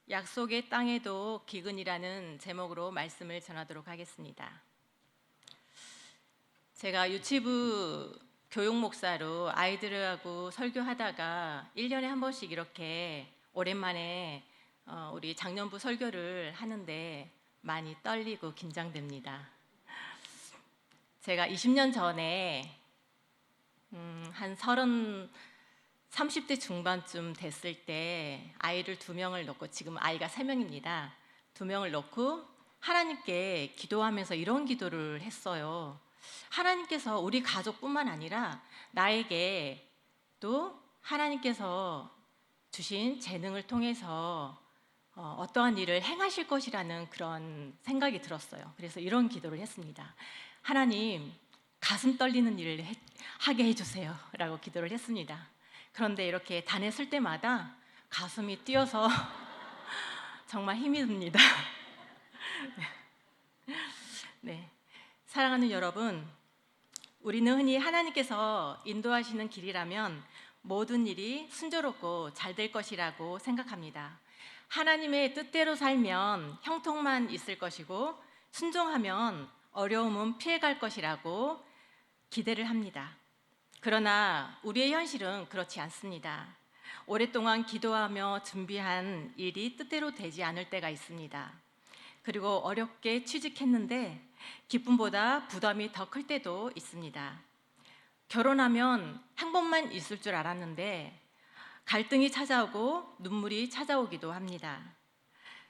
약속의 땅에도 기근이라는 제목으로 말씀을 전하도록 하겠습니다. 제가 유치부 교육 목사로 아이들하고 설교하다가 1년에 한 번씩 이렇게 오랜만에 우리 작년부 설교를 하는데 많이 떨리고 긴장됩니다. 제가 20년 전에 한 30대 중반쯤 됐을 때 아이를 2명을 놓고, 지금 아이가 3명입니다. 2명을 놓고 하나님께 기도하면서 이런 기도를 했어요. 하나님께서 우리 가족뿐만 아니라 나에게 또 하나님께서 주신 재능을 통해서 어떠한 일을 행하실 것이라는 그런 생각이 들었어요. 그래서 이런 기도를 했습니다. 하나님, 가슴 떨리는 일을 하게 해주세요 라고 기도를 했습니다. 그런데 이렇게 단에 쓸 때마다 가슴이 뛰어서 정말 힘이 듭니다. 네. 사랑하는 여러분, 우리는 흔히 하나님께서 인도하시는 길이라면 모든 일이 순조롭고 잘 될 것이라고 생각합니다. 하나님의 뜻대로 살면 형통만 있을 것이고 순종하면 어려움은 피해갈 것이라고 기대를 합니다. 그러나 우리의 현실은 그렇지 않습니다. 오랫동안 기도하며 준비한 일이 뜻대로 되지 않을 때가 있습니다. 그리고 어렵게 취직했는데 기쁨보다 부담이 더 클 때도 있습니다. 결혼하면 행복만 있을 줄 알았는데 갈등이 찾아오고 눈물이 찾아오기도 합니다.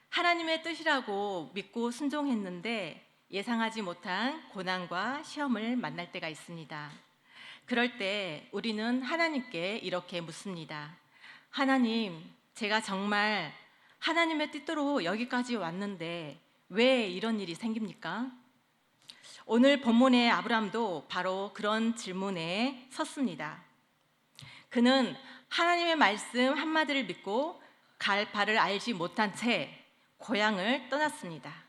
하나님의 뜻이라고 믿고 순종했는데 예상하지 못한 고난과 시험을 만날 때가 있습니다. 그럴 때 우리는 하나님께 이렇게 묻습니다. 하나님, 제가 정말 하나님의 뜻대로 여기까지 왔는데 왜 이런 일이 생깁니까? 오늘 본문의 아브람도 바로 그런 질문에 섰습니다. 그는 하나님의 말씀 한마디를 믿고 갈 바를 알지 못한 채 고향을 떠났습니다.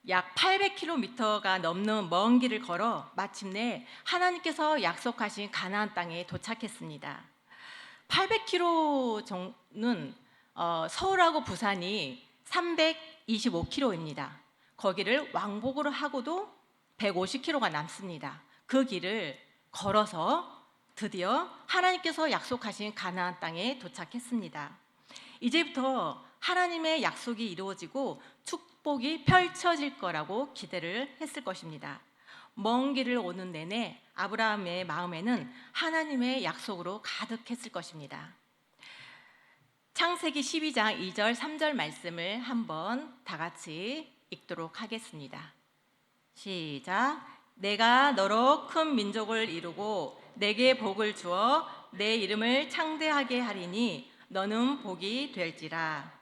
약 800km가 넘는 먼 길을 걸어 마침내 하나님께서 약속하신 가나안 땅에 도착했습니다. 800km는 서울하고 부산이 325km입니다. 거기를 왕복으로 하고도 150km가 남습니다. 그 길을 걸어서 드디어 하나님께서 약속하신 가나안 땅에 도착했습니다. 이제부터 하나님의 약속이 이루어지고 축복이 펼쳐질 거라고 기대를 했을 것입니다. 먼 길을 오는 내내 아브라함의 마음에는 하나님의 약속으로 가득했을 것입니다. 창세기 12장 2절 3절 말씀을 한번 다 같이 읽도록 하겠습니다. 시작. 내가 너로 큰 민족을 이루고 내게 복을 주어 내 이름을 창대하게 하리니 너는 복이 될지라.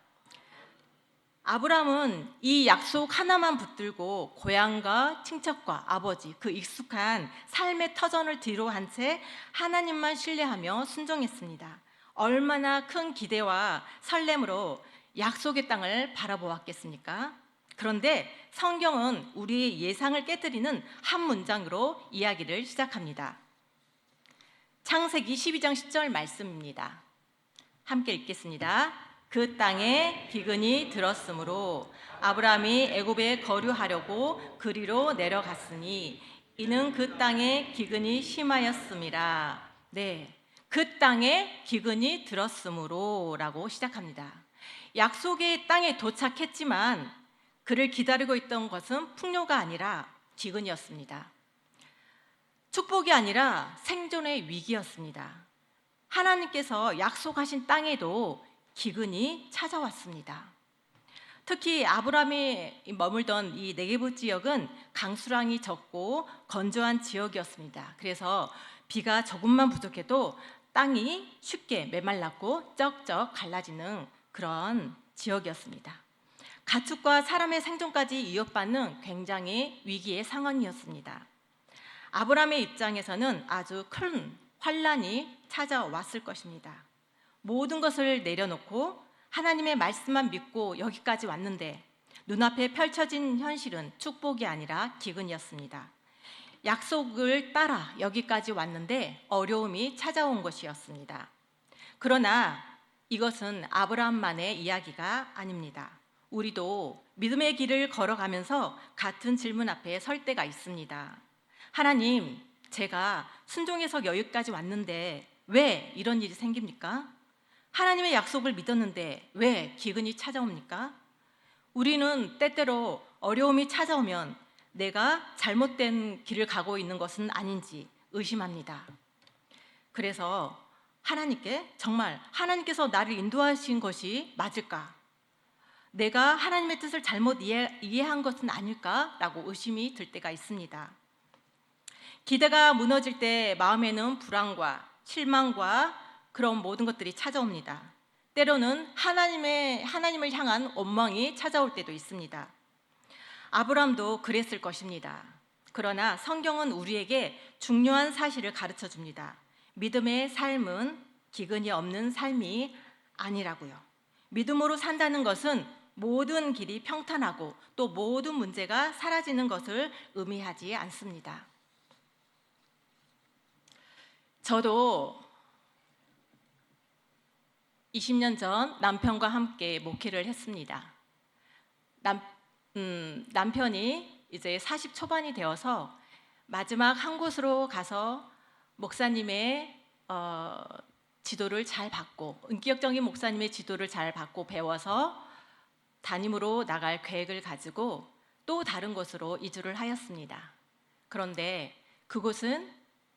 아브라함은 이 약속 하나만 붙들고 고향과 친척과 아버지, 그 익숙한 삶의 터전을 뒤로 한 채 하나님만 신뢰하며 순종했습니다. 얼마나 큰 기대와 설렘으로 약속의 땅을 바라보았겠습니까? 그런데 성경은 우리의 예상을 깨뜨리는 한 문장으로 이야기를 시작합니다. 창세기 12장 10절 말씀입니다. 함께 읽겠습니다. 그 땅에 기근이 들었으므로 아브라함이 애굽에 거류하려고 그리로 내려갔으니 이는 그 땅에 기근이 심하였음이라. 네, 그 땅에 기근이 들었으므로 라고 시작합니다. 약속의 땅에 도착했지만 그를 기다리고 있던 것은 풍요가 아니라 기근이었습니다. 축복이 아니라 생존의 위기였습니다. 하나님께서 약속하신 땅에도 기근이 찾아왔습니다. 특히 아브라함이 머물던 이 네게브 지역은 강수량이 적고 건조한 지역이었습니다. 그래서 비가 조금만 부족해도 땅이 쉽게 메말랐고 쩍쩍 갈라지는 그런 지역이었습니다. 가축과 사람의 생존까지 위협받는 굉장히 위기의 상황이었습니다. 아브라함의 입장에서는 아주 큰 환란이 찾아왔을 것입니다. 모든 것을 내려놓고 하나님의 말씀만 믿고 여기까지 왔는데 눈앞에 펼쳐진 현실은 축복이 아니라 기근이었습니다. 약속을 따라 여기까지 왔는데 어려움이 찾아온 것이었습니다. 그러나 이것은 아브라함만의 이야기가 아닙니다. 우리도 믿음의 길을 걸어가면서 같은 질문 앞에 설 때가 있습니다. 하나님, 제가 순종해서 여기까지 왔는데 왜 이런 일이 생깁니까? 하나님의 약속을 믿었는데 왜 기근이 찾아옵니까? 우리는 때때로 어려움이 찾아오면 내가 잘못된 길을 가고 있는 것은 아닌지 의심합니다. 그래서 하나님께 정말 하나님께서 나를 인도하신 것이 맞을까? 내가 하나님의 뜻을 잘못 이해한 것은 아닐까라고 의심이 들 때가 있습니다. 기대가 무너질 때 마음에는 불안과 실망과 그런 모든 것들이 찾아옵니다. 때로는 하나님을 향한 원망이 찾아올 때도 있습니다. 아브라함도 그랬을 것입니다. 그러나 성경은 우리에게 중요한 사실을 가르쳐 줍니다. 믿음의 삶은 기근이 없는 삶이 아니라고요. 믿음으로 산다는 것은 모든 길이 평탄하고 또 모든 문제가 사라지는 것을 의미하지 않습니다. 저도 20년 전 남편과 함께 목회를 했습니다. 남편이 이제 40 초반이 되어서 마지막 한 곳으로 가서 목사님의 지도를 잘 받고, 인격적인 목사님의 지도를 잘 받고 배워서 담임으로 나갈 계획을 가지고 또 다른 곳으로 이주를 하였습니다. 그런데 그곳은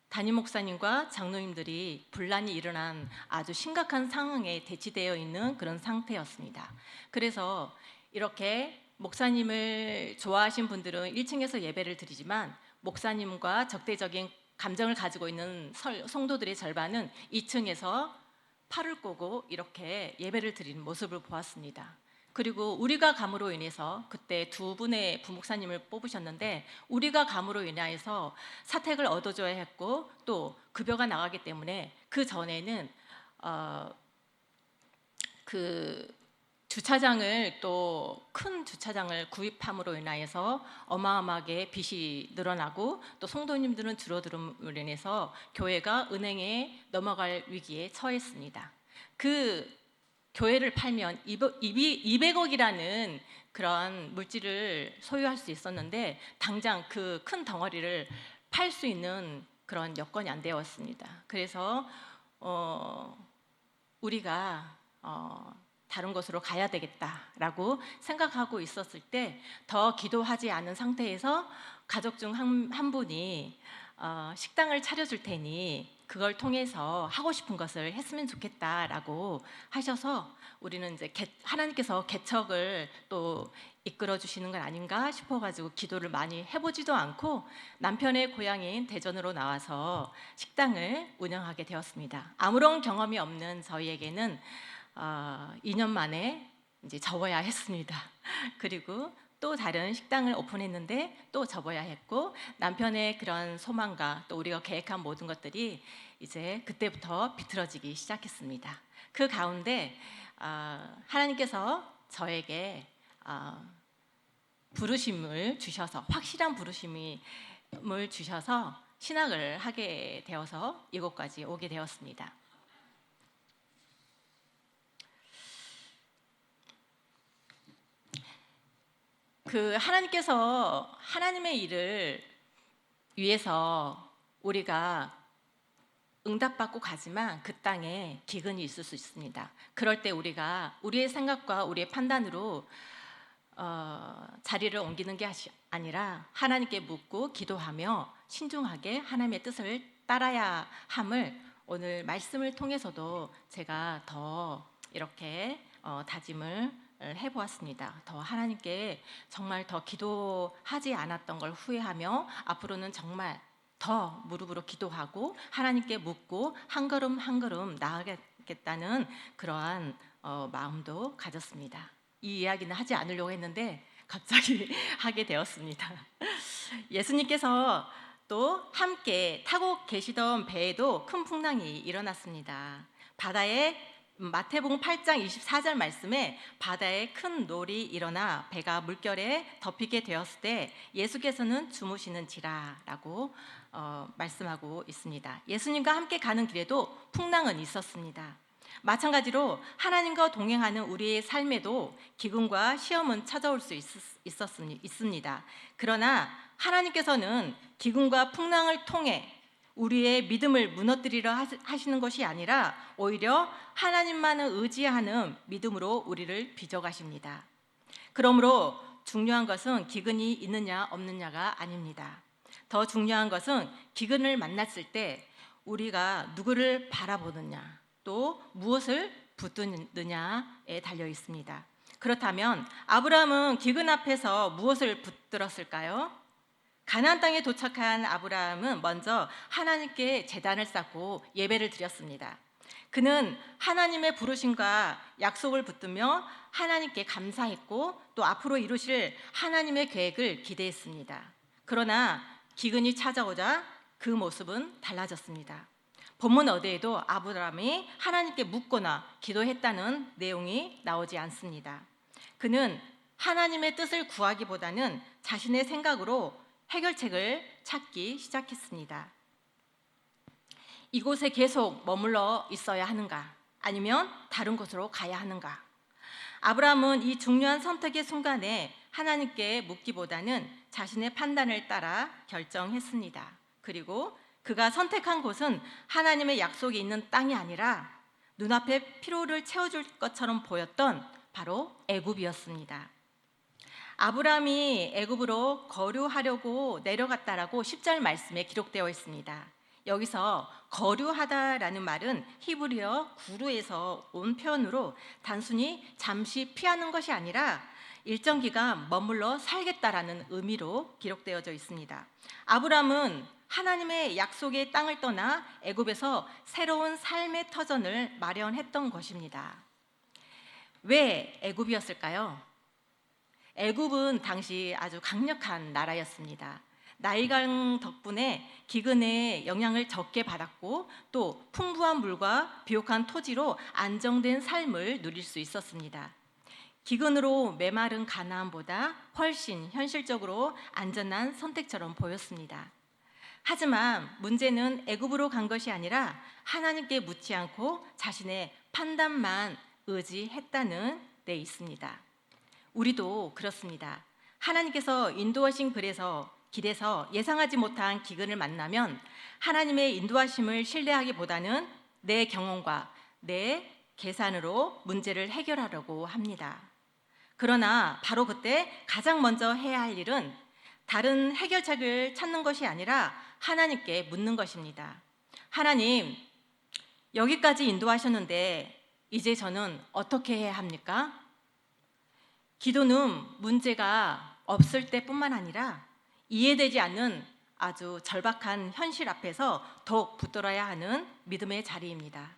담임 목사님과 장로님들이 분란이 일어난 아주 심각한 상황에 대치되어 있는 그런 상태였습니다. 그래서 이렇게 목사님을 좋아하신 분들은 1층에서 예배를 드리지만 목사님과 적대적인 감정을 가지고 있는 성도들의 절반은 2층에서 팔을 꼬고 이렇게 예배를 드리는 모습을 보았습니다. 그리고 우리가 감으로 인해서 그때 두 분의 부목사님을 뽑으셨는데 우리가 감으로 인하여서 사택을 얻어줘야 했고 또 급여가 나가기 때문에 그 전에는 그 주차장을 또 큰 주차장을 구입함으로 인하여서 어마어마하게 빚이 늘어나고 또 성도님들은 줄어들음으로 인해서 교회가 은행에 넘어갈 위기에 처했습니다. 그 교회를 팔면 200억이라는 그런 물질을 소유할 수 있었는데 당장 그 큰 덩어리를 팔 수 있는 그런 여건이 안 되었습니다. 그래서 우리가 다른 곳으로 가야 되겠다라고 생각하고 있었을 때 더 기도하지 않은 상태에서 가족 중 한 분이 식당을 차려줄 테니 그걸 통해서 하고 싶은 것을 했으면 좋겠다라고 하셔서 우리는 이제 하나님께서 개척을 또 이끌어 주시는 건 아닌가 싶어가지고 기도를 많이 해보지도 않고 남편의 고향인 대전으로 나와서 식당을 운영하게 되었습니다. 아무런 경험이 없는 저희에게는 2년 만에 이제 접어야 했습니다. 그리고 또 다른 식당을 오픈했는데 또 접어야 했고 남편의 그런 소망과 또 우리가 계획한 모든 것들이 이제 그때부터 비틀어지기 시작했습니다. 그 가운데 하나님께서 저에게 부르심을 주셔서 확실한 부르심을 주셔서 신학을 하게 되어서 이곳까지 오게 되었습니다. 그 하나님께서 하나님의 일을 위해서 우리가 응답받고 가지만 그 땅에 기근이 있을 수 있습니다. 그럴 때 우리가 우리의 생각과 우리의 판단으로 자리를 옮기는 게 아니라 하나님께 묻고 기도하며 신중하게 하나님의 뜻을 따라야 함을 오늘 말씀을 통해서도 제가 더 이렇게 다짐을 해보았습니다. 더 하나님께 정말 더 기도하지 않았던 걸 후회하며 앞으로는 정말 더 무릎으로 기도하고 하나님께 묻고 한 걸음 한 걸음 나아가겠다는 그러한 마음도 가졌습니다. 이 이야기는 하지 않으려고 했는데 갑자기 하게 되었습니다. 예수님께서 또 함께 타고 계시던 배에도 큰 풍랑이 일어났습니다. 바다에 마태복음 8장 24절 말씀에 바다에 큰 놀이 일어나 배가 물결에 덮이게 되었을 때 예수께서는 주무시는지라라고 말씀하고 있습니다. 예수님과 함께 가는 길에도 풍랑은 있었습니다. 마찬가지로 하나님과 동행하는 우리의 삶에도 기근과 시험은 찾아올 수 있습니다. 그러나 하나님께서는 기근과 풍랑을 통해 우리의 믿음을 무너뜨리려 하시는 것이 아니라 오히려 하나님만을 의지하는 믿음으로 우리를 빚어가십니다. 그러므로 중요한 것은 기근이 있느냐 없느냐가 아닙니다. 더 중요한 것은 기근을 만났을 때 우리가 누구를 바라보느냐, 또 무엇을 붙드느냐에 달려 있습니다. 그렇다면 아브라함은 기근 앞에서 무엇을 붙들었을까요? 가나안 땅에 도착한 아브라함은 먼저 하나님께 제단을 쌓고 예배를 드렸습니다. 그는 하나님의 부르심과 약속을 붙들며 하나님께 감사했고 또 앞으로 이루실 하나님의 계획을 기대했습니다. 그러나 기근이 찾아오자 그 모습은 달라졌습니다. 본문 어디에도 아브라함이 하나님께 묻거나 기도했다는 내용이 나오지 않습니다. 그는 하나님의 뜻을 구하기보다는 자신의 생각으로 해결책을 찾기 시작했습니다. 이곳에 계속 머물러 있어야 하는가? 아니면 다른 곳으로 가야 하는가? 아브라함은 이 중요한 선택의 순간에 하나님께 묻기보다는 자신의 판단을 따라 결정했습니다. 그리고 그가 선택한 곳은 하나님의 약속이 있는 땅이 아니라 눈앞에 피로를 채워줄 것처럼 보였던 바로 애굽이었습니다. 아브라함이 애굽으로 거류하려고 내려갔다라고 10절 말씀에 기록되어 있습니다. 여기서 거류하다라는 말은 히브리어 구루에서 온 표현으로 단순히 잠시 피하는 것이 아니라 일정 기간 머물러 살겠다라는 의미로 기록되어져 있습니다. 아브라함은 하나님의 약속의 땅을 떠나 애굽에서 새로운 삶의 터전을 마련했던 것입니다. 왜 애굽이었을까요? 애굽은 당시 아주 강력한 나라였습니다. 나일강 덕분에 기근의 영향을 적게 받았고 또 풍부한 물과 비옥한 토지로 안정된 삶을 누릴 수 있었습니다. 기근으로 메마른 가나안보다 훨씬 현실적으로 안전한 선택처럼 보였습니다. 하지만 문제는 애굽으로 간 것이 아니라 하나님께 묻지 않고 자신의 판단만 의지했다는 데 있습니다. 우리도 그렇습니다. 하나님께서 인도하신 길에서 예상하지 못한 기근을 만나면 하나님의 인도하심을 신뢰하기보다는 내 경험과 내 계산으로 문제를 해결하려고 합니다. 그러나 바로 그때 가장 먼저 해야 할 일은 다른 해결책을 찾는 것이 아니라 하나님께 묻는 것입니다. 하나님, 여기까지 인도하셨는데 이제 저는 어떻게 해야 합니까? 기도는 문제가 없을 때뿐만 아니라 이해되지 않는 아주 절박한 현실 앞에서 더욱 붙들어야 하는 믿음의 자리입니다.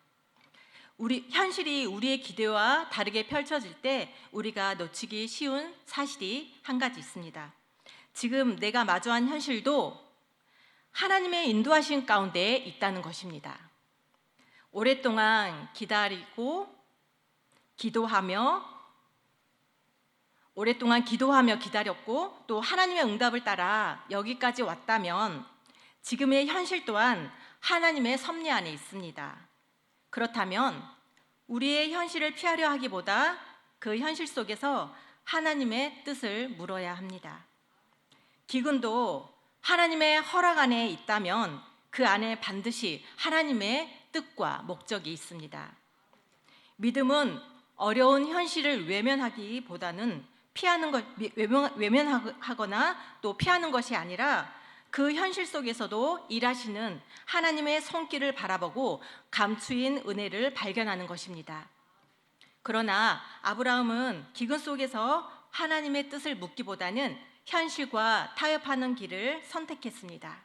현실이 우리의 기대와 다르게 펼쳐질 때 우리가 놓치기 쉬운 사실이 한 가지 있습니다. 지금 내가 마주한 현실도 하나님의 인도하신 가운데 있다는 것입니다. 오랫동안 기도하며 기다렸고 또 하나님의 응답을 따라 여기까지 왔다면 지금의 현실 또한 하나님의 섭리 안에 있습니다. 그렇다면 우리의 현실을 피하려 하기보다 그 현실 속에서 하나님의 뜻을 물어야 합니다. 기근도 하나님의 허락 안에 있다면 그 안에 반드시 하나님의 뜻과 목적이 있습니다. 믿음은 어려운 현실을 외면하기보다는 외면하거나 또 피하는 것이 아니라 그 현실 속에서도 일하시는 하나님의 손길을 바라보고 감추인 은혜를 발견하는 것입니다. 그러나 아브라함은 기근 속에서 하나님의 뜻을 묻기보다는 현실과 타협하는 길을 선택했습니다.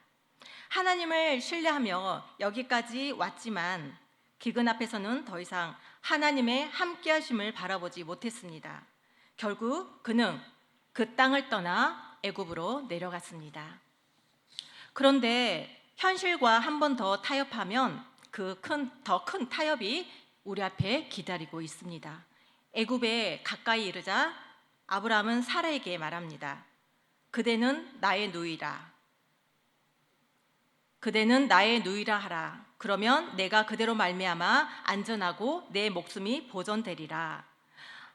하나님을 신뢰하며 여기까지 왔지만 기근 앞에서는 더 이상 하나님의 함께하심을 바라보지 못했습니다. 결국 그는 그 땅을 떠나 애굽으로 내려갔습니다. 그런데 현실과 한 번 더 타협하면 더 큰 타협이 우리 앞에 기다리고 있습니다. 애굽에 가까이 이르자 아브라함은 사라에게 말합니다. 그대는 나의 누이라 하라. 그러면 내가 그대로 말미암아 안전하고 내 목숨이 보존되리라.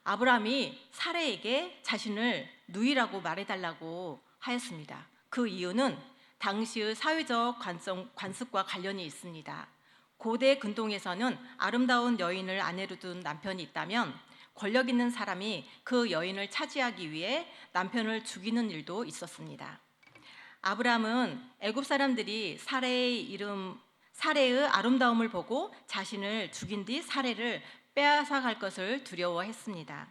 아브라함이 사레에게 자신을 누이라고 말해달라고 하였습니다. 그 이유는 당시의 사회적 관습과 관련이 있습니다. 고대 근동에서는 아름다운 여인을 아내로 둔 남편이 있다면 권력 있는 사람이 그 여인을 차지하기 위해 남편을 죽이는 일도 있었습니다. 아브라함은 애굽 사람들이 사레의 아름다움을 보고 자신을 죽인 뒤 사레를 빼앗아갈 것을 두려워했습니다.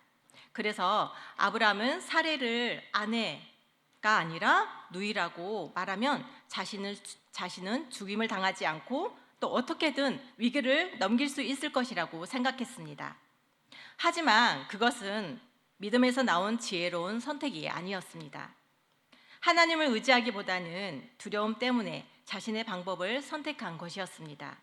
그래서 아브라함은 사레를 아내가 아니라 누이라고 말하면 자신은 죽임을 당하지 않고 또 어떻게든 위기를 넘길 수 있을 것이라고 생각했습니다. 하지만 그것은 믿음에서 나온 지혜로운 선택이 아니었습니다. 하나님을 의지하기보다는 두려움 때문에 자신의 방법을 선택한 것이었습니다.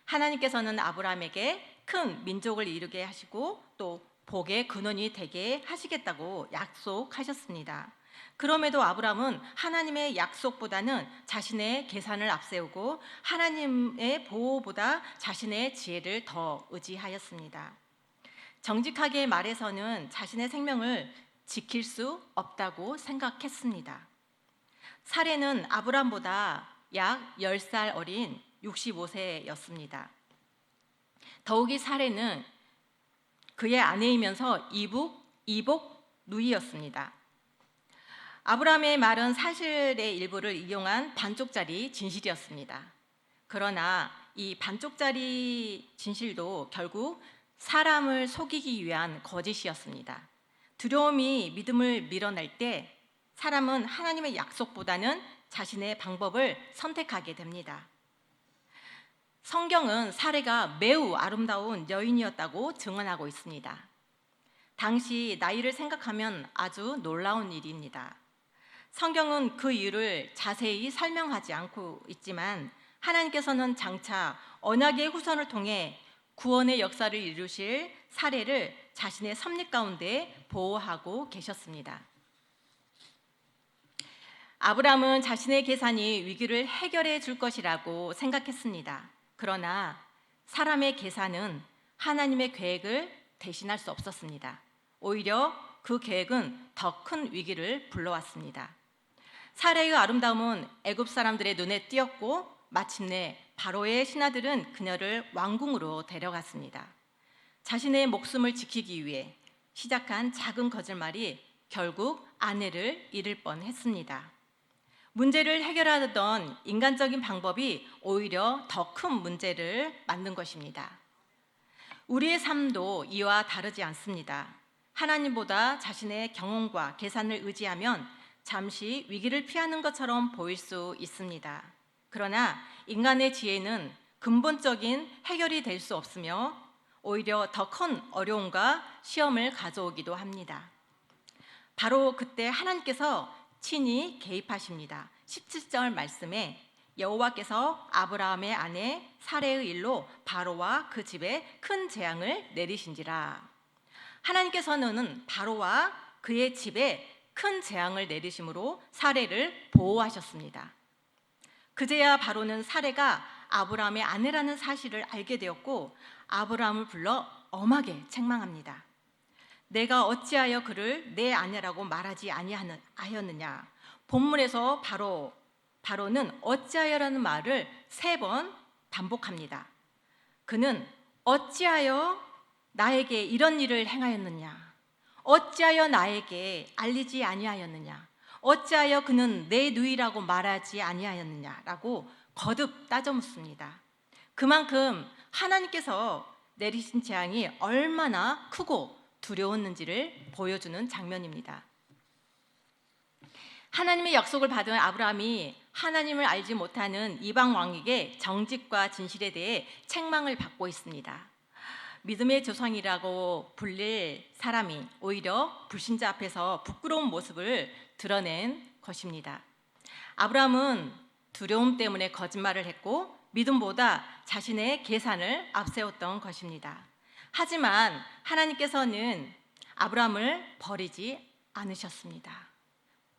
하나님께서는 아브라함에게 큰 민족을 이루게 하시고 또 복의 근원이 되게 하시겠다고 약속하셨습니다. 그럼에도 아브라함은 하나님의 약속보다는 자신의 계산을 앞세우고 하나님의 보호보다 자신의 지혜를 더 의지하였습니다. 정직하게 말해서는 자신의 생명을 지킬 수 없다고 생각했습니다. 사레는 아브람보다 약 10살 어린 65세였습니다. 더욱이 사레는 그의 아내이면서 이복 누이였습니다. 아브라함의 말은 사실의 일부를 이용한 반쪽짜리 진실이었습니다. 그러나 이 반쪽짜리 진실도 결국 사람을 속이기 위한 거짓이었습니다. 두려움이 믿음을 밀어낼 때 사람은 하나님의 약속보다는 자신의 방법을 선택하게 됩니다. 성경은 사레가 매우 아름다운 여인이었다고 증언하고 있습니다. 당시 나이를 생각하면 아주 놀라운 일입니다. 성경은 그 이유를 자세히 설명하지 않고 있지만 하나님께서는 장차 언약의 후손을 통해 구원의 역사를 이루실 사레를 자신의 섭리 가운데 보호하고 계셨습니다. 아브라함은 자신의 계산이 위기를 해결해 줄 것이라고 생각했습니다. 그러나 사람의 계산은 하나님의 계획을 대신할 수 없었습니다. 오히려 그 계획은 더 큰 위기를 불러왔습니다. 사레의 아름다움은 애굽 사람들의 눈에 띄었고 마침내 바로의 신하들은 그녀를 왕궁으로 데려갔습니다. 자신의 목숨을 지키기 위해 시작한 작은 거짓말이 결국 아내를 잃을 뻔했습니다. 문제를 해결하던 인간적인 방법이 오히려 더 큰 문제를 만든 것입니다. 우리의 삶도 이와 다르지 않습니다. 하나님보다 자신의 경험과 계산을 의지하면 잠시 위기를 피하는 것처럼 보일 수 있습니다. 그러나 인간의 지혜는 근본적인 해결이 될 수 없으며 오히려 더 큰 어려움과 시험을 가져오기도 합니다. 바로 그때 하나님께서 친히 개입하십니다. 17절 말씀에 여호와께서 아브라함의 아내 사레의 일로 바로와 그 집에 큰 재앙을 내리신지라. 하나님께서는 바로와 그의 집에 큰 재앙을 내리심으로 사레를 보호하셨습니다. 그제야 바로는 사레가 아브라함의 아내라는 사실을 알게 되었고 아브라함을 불러 엄하게 책망합니다. 내가 어찌하여 그를 내 아내라고 말하지 아니하였느냐. 본문에서 바로는 어찌하여라는 말을 3번 반복합니다. 그는 어찌하여 나에게 이런 일을 행하였느냐. 어찌하여 나에게 알리지 아니하였느냐. 어찌하여 그는 내 누이라고 말하지 아니하였느냐라고 거듭 따져 묻습니다. 그만큼 하나님께서 내리신 재앙이 얼마나 크고 두려웠는지를 보여주는 장면입니다. 하나님의 약속을 받은 아브라함이 하나님을 알지 못하는 이방 왕에게 정직과 진실에 대해 책망을 받고 있습니다. 믿음의 조상이라고 불릴 사람이 오히려 불신자 앞에서 부끄러운 모습을 드러낸 것입니다. 아브라함은 두려움 때문에 거짓말을 했고 믿음보다 자신의 계산을 앞세웠던 것입니다. 하지만 하나님께서는 아브라함을 버리지 않으셨습니다.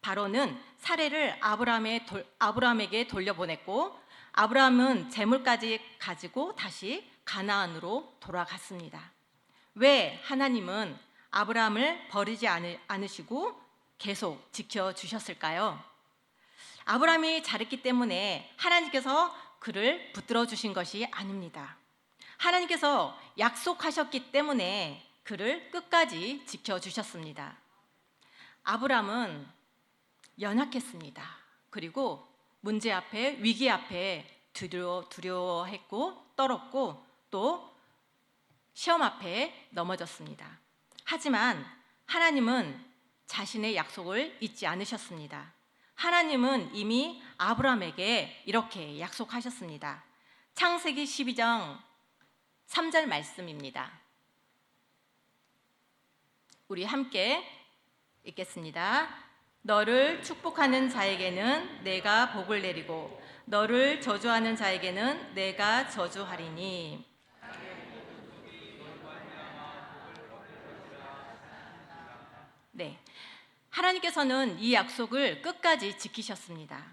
바로는 사레를 아브라함에게 돌려보냈고 아브라함은 재물까지 가지고 다시 가나안으로 돌아갔습니다. 왜 하나님은 아브라함을 버리지 않으시고 계속 지켜주셨을까요? 아브라함이 잘했기 때문에 하나님께서 그를 붙들어 주신 것이 아닙니다. 하나님께서 약속하셨기 때문에 그를 끝까지 지켜주셨습니다. 아브라함은 연약했습니다. 그리고 문제 앞에, 위기 앞에 두려워했고 떨었고 또 시험 앞에 넘어졌습니다. 하지만 하나님은 자신의 약속을 잊지 않으셨습니다. 하나님은 이미 아브라함에게 이렇게 약속하셨습니다. 창세기 12장 3절 말씀입니다. 우리 함께 읽겠습니다. 너를 축복하는 자에게는 내가 복을 내리고 너를 저주하는 자에게는 내가 저주하리니. 네, 하나님께서는 이 약속을 끝까지 지키셨습니다.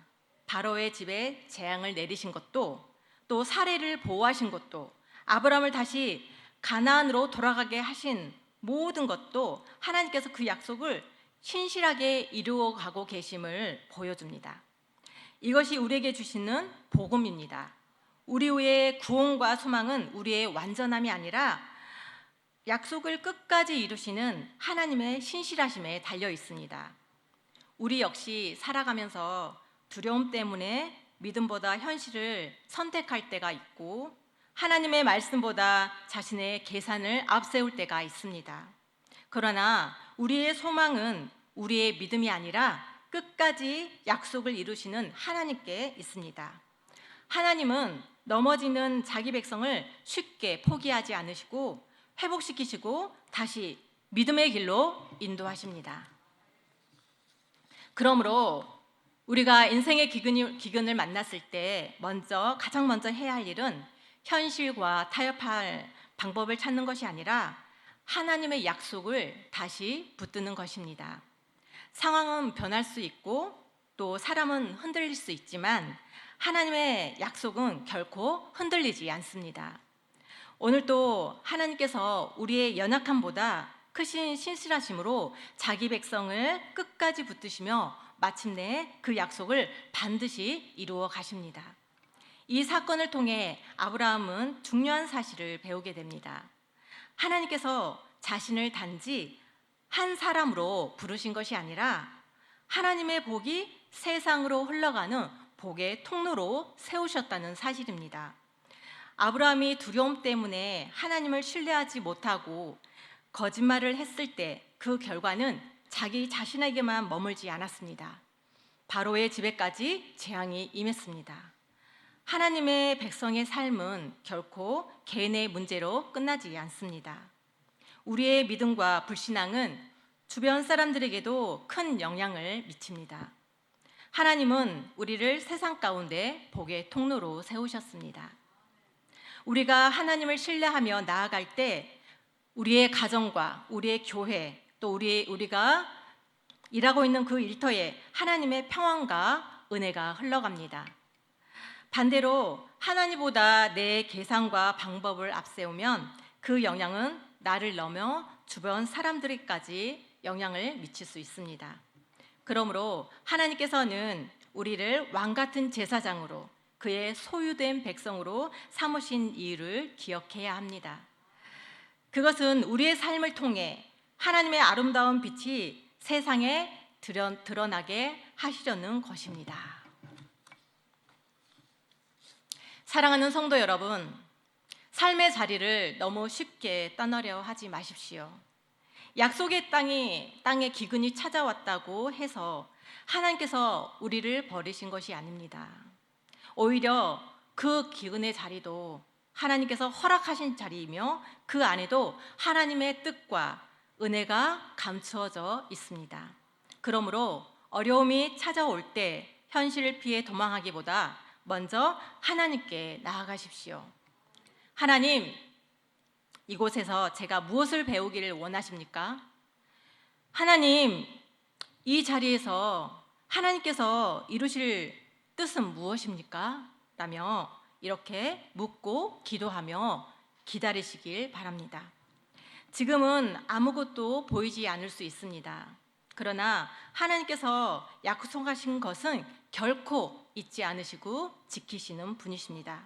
바로의 집에 재앙을 내리신 것도 또 사례를 보호하신 것도 아브라함을 다시 가나안으로 돌아가게 하신 모든 것도 하나님께서 그 약속을 신실하게 이루어가고 계심을 보여줍니다. 이것이 우리에게 주시는 복음입니다. 우리의 구원과 소망은 우리의 완전함이 아니라 약속을 끝까지 이루시는 하나님의 신실하심에 달려 있습니다. 우리 역시 살아가면서 두려움 때문에 믿음보다 현실을 선택할 때가 있고 하나님의 말씀보다 자신의 계산을 앞세울 때가 있습니다. 그러나 우리의 소망은 우리의 믿음이 아니라 끝까지 약속을 이루시는 하나님께 있습니다. 하나님은 넘어지는 자기 백성을 쉽게 포기하지 않으시고 회복시키시고 다시 믿음의 길로 인도하십니다. 그러므로 우리가 인생의 기근을 만났을 때 가장 먼저 해야 할 일은 현실과 타협할 방법을 찾는 것이 아니라 하나님의 약속을 다시 붙드는 것입니다. 상황은 변할 수 있고 또 사람은 흔들릴 수 있지만 하나님의 약속은 결코 흔들리지 않습니다. 오늘도 하나님께서 우리의 연약함보다 크신 신실하심으로 자기 백성을 끝까지 붙드시며 마침내 그 약속을 반드시 이루어 가십니다. 이 사건을 통해 아브라함은 중요한 사실을 배우게 됩니다. 하나님께서 자신을 단지 한 사람으로 부르신 것이 아니라 하나님의 복이 세상으로 흘러가는 복의 통로로 세우셨다는 사실입니다. 아브라함이 두려움 때문에 하나님을 신뢰하지 못하고 거짓말을 했을 때 그 결과는 자기 자신에게만 머물지 않았습니다. 바로의 집에까지 재앙이 임했습니다. 하나님의 백성의 삶은 결코 개인의 문제로 끝나지 않습니다. 우리의 믿음과 불신앙은 주변 사람들에게도 큰 영향을 미칩니다. 하나님은 우리를 세상 가운데 복의 통로로 세우셨습니다. 우리가 하나님을 신뢰하며 나아갈 때 우리의 가정과 우리의 교회 또 우리가 일하고 있는 그 일터에 하나님의 평안과 은혜가 흘러갑니다. 반대로 하나님보다 내 계산과 방법을 앞세우면 그 영향은 나를 넘어 주변 사람들에게까지 영향을 미칠 수 있습니다. 그러므로 하나님께서는 우리를 왕같은 제사장으로 그의 소유된 백성으로 삼으신 이유를 기억해야 합니다. 그것은 우리의 삶을 통해 하나님의 아름다운 빛이 세상에 드러나게 하시려는 것입니다. 사랑하는 성도 여러분, 삶의 자리를 너무 쉽게 떠나려 하지 마십시오. 약속의 땅에 기근이 찾아왔다고 해서 하나님께서 우리를 버리신 것이 아닙니다. 오히려 그 기근의 자리도 하나님께서 허락하신 자리이며 그 안에도 하나님의 뜻과 은혜가 감추어져 있습니다. 그러므로 어려움이 찾아올 때 현실을 피해 도망하기보다 먼저 하나님께 나아가십시오. 하나님, 이곳에서 제가 무엇을 배우기를 원하십니까? 하나님, 이 자리에서 하나님께서 이루실 뜻은 무엇입니까? 라며 이렇게 묻고 기도하며 기다리시길 바랍니다. 지금은 아무것도 보이지 않을 수 있습니다. 그러나 하나님께서 약속하신 것은 결코 잊지 않으시고 지키시는 분이십니다.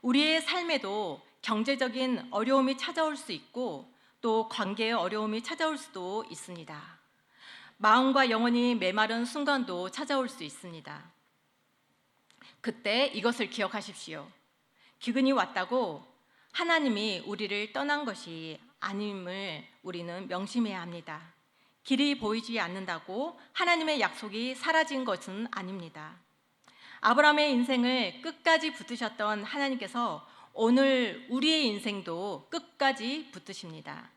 우리의 삶에도 경제적인 어려움이 찾아올 수 있고 또 관계의 어려움이 찾아올 수도 있습니다. 마음과 영혼이 메마른 순간도 찾아올 수 있습니다. 그때 이것을 기억하십시오. 기근이 왔다고 하나님이 우리를 떠난 것이 아님을 우리는 명심해야 합니다. 길이 보이지 않는다고 하나님의 약속이 사라진 것은 아닙니다. 아브라함의 인생을 끝까지 붙드셨던 하나님께서 오늘 우리의 인생도 끝까지 붙드십니다.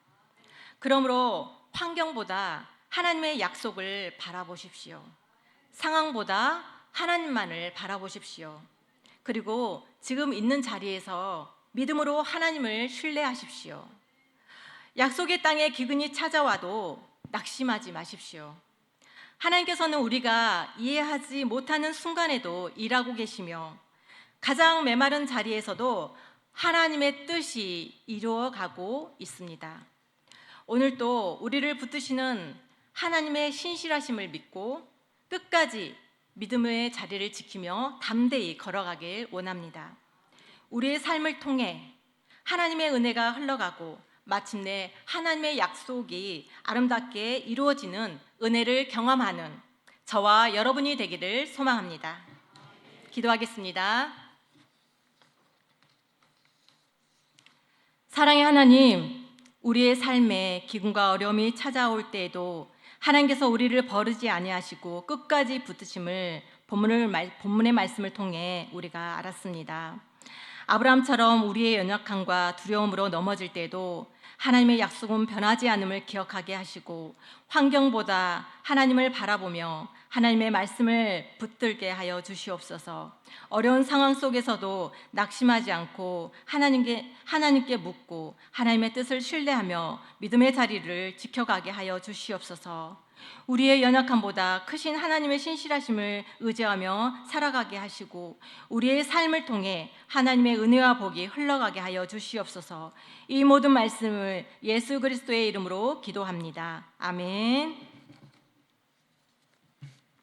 그러므로 환경보다 하나님의 약속을 바라보십시오. 상황보다 하나님만을 바라보십시오. 그리고 지금 있는 자리에서 믿음으로 하나님을 신뢰하십시오. 약속의 땅에 기근이 찾아와도 낙심하지 마십시오. 하나님께서는 우리가 이해하지 못하는 순간에도 일하고 계시며 가장 메마른 자리에서도 하나님의 뜻이 이루어가고 있습니다. 오늘도 우리를 붙드시는 하나님의 신실하심을 믿고 끝까지 믿음의 자리를 지키며 담대히 걸어가길 원합니다. 우리의 삶을 통해 하나님의 은혜가 흘러가고 마침내 하나님의 약속이 아름답게 이루어지는 은혜를 경험하는 저와 여러분이 되기를 소망합니다. 기도하겠습니다. 사랑의 하나님, 우리의 삶에 기근과 어려움이 찾아올 때에도 하나님께서 우리를 버리지 아니하시고 끝까지 붙드심을 본문의 말씀을 통해 우리가 알았습니다. 아브라함처럼 우리의 연약함과 두려움으로 넘어질 때도 하나님의 약속은 변하지 않음을 기억하게 하시고 환경보다 하나님을 바라보며 하나님의 말씀을 붙들게 하여 주시옵소서. 어려운 상황 속에서도 낙심하지 않고 하나님께 묻고 하나님의 뜻을 신뢰하며 믿음의 자리를 지켜가게 하여 주시옵소서. 우리의 연약함보다 크신 하나님의 신실하심을 의지하며 살아가게 하시고 우리의 삶을 통해 하나님의 은혜와 복이 흘러가게 하여 주시옵소서. 이 모든 말씀을 예수 그리스도의 이름으로 기도합니다. 아멘.